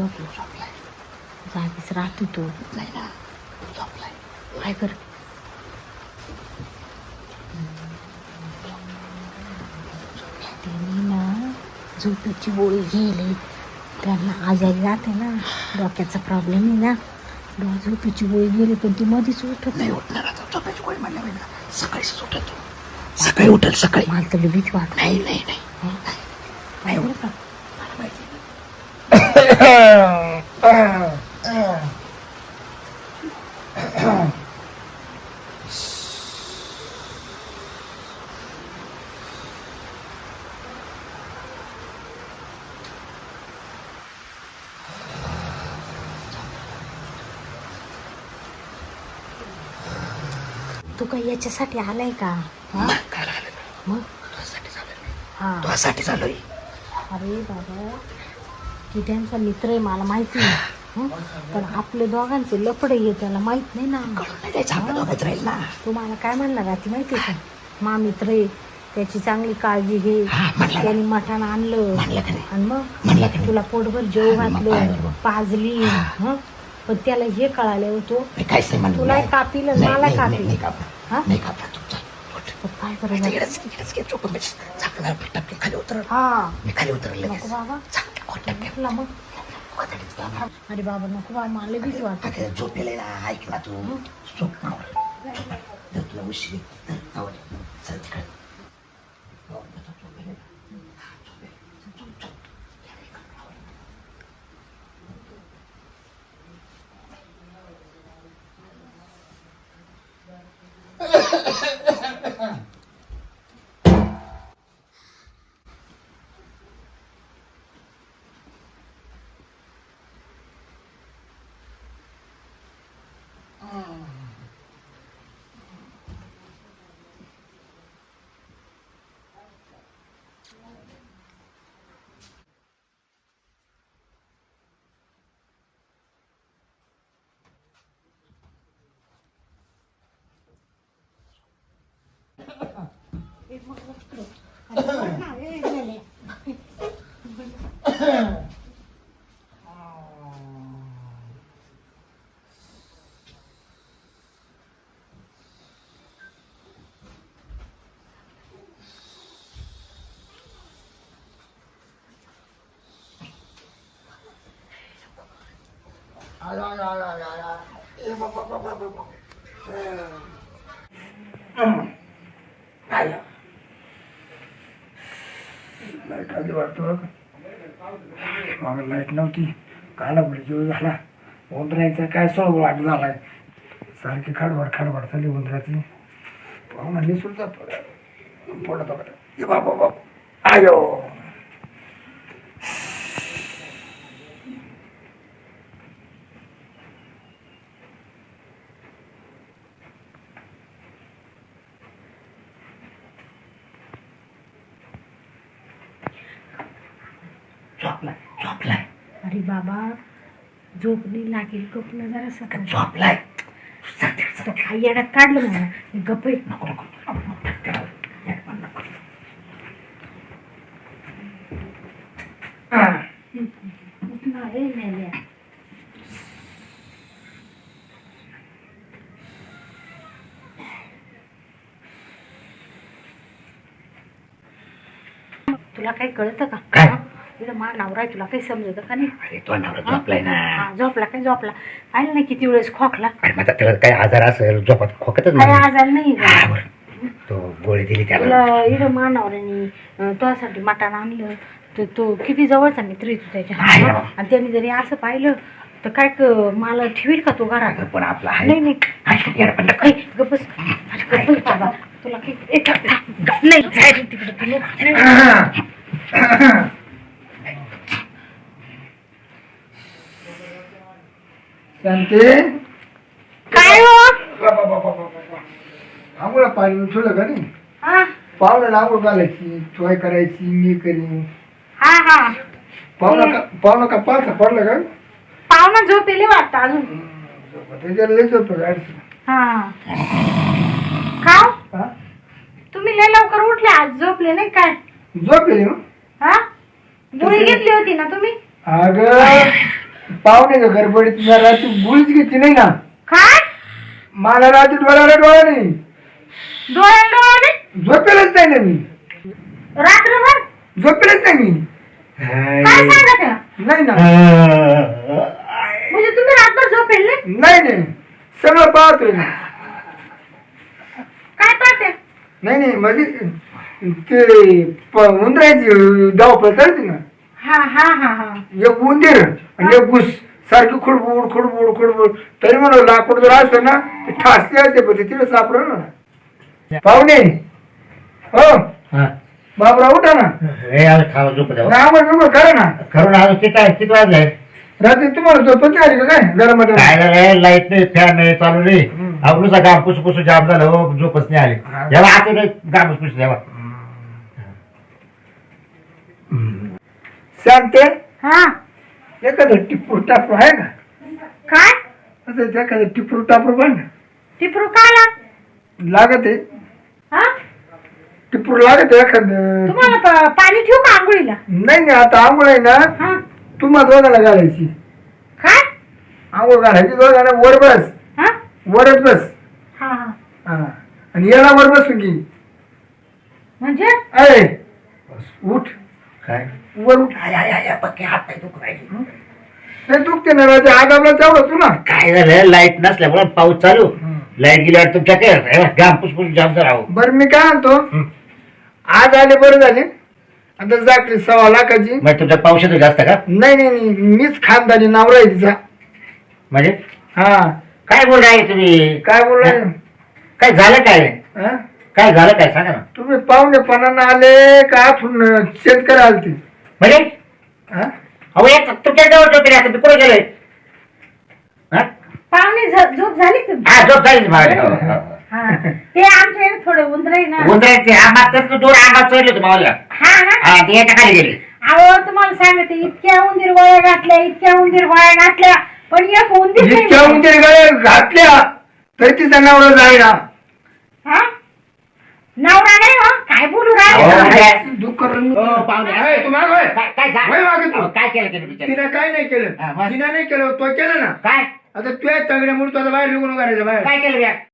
झोपला झोपलाय. जागीच राहतो तो. नाही ना, झोपलाय. काय कर त्यांनी ना झोपेची गोळी घेली. त्यांना आजारी राहते ना, डोक्याचा प्रॉब्लेम आहे ना, झोपेची गोळी गेली पण ती मध्येच उठत नाही उठणार आता. झोपायची गोळी म्हणल्या ना सकाळीच उठतो. सकाळी उठल सकाळी. मला तर भीती वाटत. नाही नाही नाही नाही बरं का. मला माहिती तू काही याच्यासाठी आलाय का? हा? काय झालं? मग तुझ्यासाठी झालं. हा तुझ्यासाठी झालोय. अरे बाबा, की त्यांचा मित्र आहे मला माहिती आहे. हं? पण आपले दोघांचे लफडे हे त्याला माहित नाही ना. कळून नाही द्यायचं आपल्या दोघांचं राहील ना. तुम्हाला काय म्हणला राती माहिती आहे का? मा मित्र आहे, त्याची चांगली काळजी घे. हा, म्हणलं. त्यांनी मठानं आणलं म्हणलं का नाही? आणि म्हणलं मग का नाही? तुला पोटभर जेव हा, मग घातलं, पाहिलं. पाजली. हं? पण त्याला हे कळालं होतो मी काहीच नाही म्हणलं. तुला कापील आणि मला कापील. नाही कापला. हा? नाही कापला तुमचा. तर काय करायचं? इकडेच घे चोपून बस. झाकला टपके खाली उतरल. हा मी खाली उतरले. नको बाबा. टपके उठला मग. अरे बाबा नको बाबा, मला भीती वाटत. झोपेले ना. ऐक ना तू. झोप नावर. जर तुला उशीर तर नावर. चल तिकडे. लाईट आली वाटतं. मग लाईट नव्हती. काला म्हणजे जीव झाला. उंदरायचा काय सोळ वाट झालाय. सारखी खाडवाड झाली उंदराची. पाहुणा निसून जातो पडत ये बाबा बाबा. आयो झोपलाय. अरे बाबा, झोप नाही लागेल. गपनं जरा सकाळ झोपलाय. काही येड्यात काढलं मला. गप आहे. नको नको उठणार रे मेल्या. तुला काही कळतं का? काय? इथं मा नवरा आहे, तुला काही समजतं का नाही? अरे तो नवरा झोपलाय ना. हा, झोपला काय झोपला. पाहिलं नाही किती वेळेस खोकला. अरे मग त्याला काय आजार असेल. झोपात खोकतच काही नाही. आजार नाही हा, बरं. तो गोळी दिली त्याला. तुला इथं मा नवऱ्याने तुझ्यासाठी मटण आणलं तर तो किती जवळचा मित्र येतो त्याच्या. आहे ना. आणि त्यांनी जरी असं पाहिलं तर काय मला ठेवील का तो घरात? अगं, पण आपला आहे. नाही नाही आहे, येडा पण नका. ऐ, गप्प बस. अरे, गप्प बस बाबा. तुला काही नाही जायचं तिकडे तुला. शांती. काय हो? आंघोळा पाणी उठवलं का नाही? हा पाहुण्याला आंघोळ घालायची. तोय करायची. मी करीन. हा हा पाहुणा का पाच पडलं का? पाहुणा झोपेले वाटतं अजून. त्याच्याला लय झोपलं अडचण. हा का हा? तुम्ही लय लवकर उठले आज, झोपले नाही काय? झोपेली मग. हा गोळी घेतली होती ना तुम्ही? अगं पाहुणे गडबडीत मी रात्री गुळीच घेतली नाही ना. काय मला रात्री डोळा नाही, डोळ्याने झोपेलच नाही ना मी, रात्रभर झोपेलच नाही मी. काय सांगत आहे? नाही ना, म्हणजे तुम्ही रात्रभर झोपेल नाही नाही, सगळं पाहतोय ना. काय पाहते? नाही नाही, म्हणजे ते उंदरायची धावपळ चालते ना. हा हा हा हा एक उंदीर आणि एक घुस सारखी खुडबुड खुडबुड खुडबुड. तरी म्हणून लाकूड जर असतं ना ते ठासले असते, पण तिला सापडलं ना. पाहुणे हो बाबराव उठा ना, नाव करा ना. करून आज किती वाजले? रात्री तुम्हाला झोपत नाही आली का काय? गरम काय झालं, लाईट नाही, फॅन नाही, चालू नाही. आपलं गाम पुसू पुसू जाम झालं हो, झोपच नाही आली. जेव्हा आता नाही गामच पुसू जेव्हा सांगते. हा एखादं टिपूर टापूर आहे का? काय असं एखादं टिपूर टापूर पण टिपरू काला लागत आहे. हा टिपूर लागत आहे एखादं. तुम्हाला पाणी ठेवू का आंघोळीला? नाही नाही, आता आंघोळ आहे ना हा तुम्हा दोघाला घालायची. काय आंघोळ घालायची दोघाला. वर बस, हा वरच बस. हा हा हा आणि याला वर बसून घे. म्हणजे अरे उठ, काय वर उठ. पक्के हात नाही दुखू राहिले. ते दुखते ना राजा, आग आपला तेवढं तू ना. काय झालं, लाईट नसल्यामुळे पाऊस चालू, लाईट गेल्यावर तुमच्याकडे गाम पुसपूस जाम राहू. बरं मी काय म्हणतो, आज आले बरं झाले. आता जाकली 1.25 लाखाची. मग तुमच्या पावसाचं जास्त का? नाही नाही नाही, मीच खानदानी नवरा आहे तिचा. म्हणजे हा काय बोल राहिले तुम्ही? काय बोललाय? काय झालं काय? हा? काय झालं काय सांगा ना. तुम्ही पाहुणेपणानं आले का आठवून शेतकरी आलते? म्हणजे हा? अहो एक तुमच्या जवळ झोपले, आता मी कुठे गेलोय? पाहुणे झोप झाली तुमची? हा झोप झाली माझी. हा ते आमच्या थोडे उंदर आहे ना. उंदराचे आंबात दूर आंबात चढले होते मावल्या. हा ना हा ते याच्या खाली गेले. अहो तुम्हाला सांगते, इतक्या उंदीर गोळ्या घातल्या, इतक्या उंदीर गोळ्या घातल्या, पण एक उंदीर नाही इतक्या मिळालं. उंदीर गळे घातल्या तरी तिचा नवरा जाईना. हा नवरा नाही हो, काय बोलू अहो, राहिले? काय- दुःख करून पाहुणे. आहे, तू माग आहे. काय काय झालं? वय मागे तू. अहो, काय केलं त्याने बिचारी? तिनं काय नाही हा, केलं, मग? तिनं नाही केलं, तो केलं ना. काय आता तुझ्या तगड्यामुळे तुझा बाहेर निघून करायचं बाहेर. काय केलं बॅग?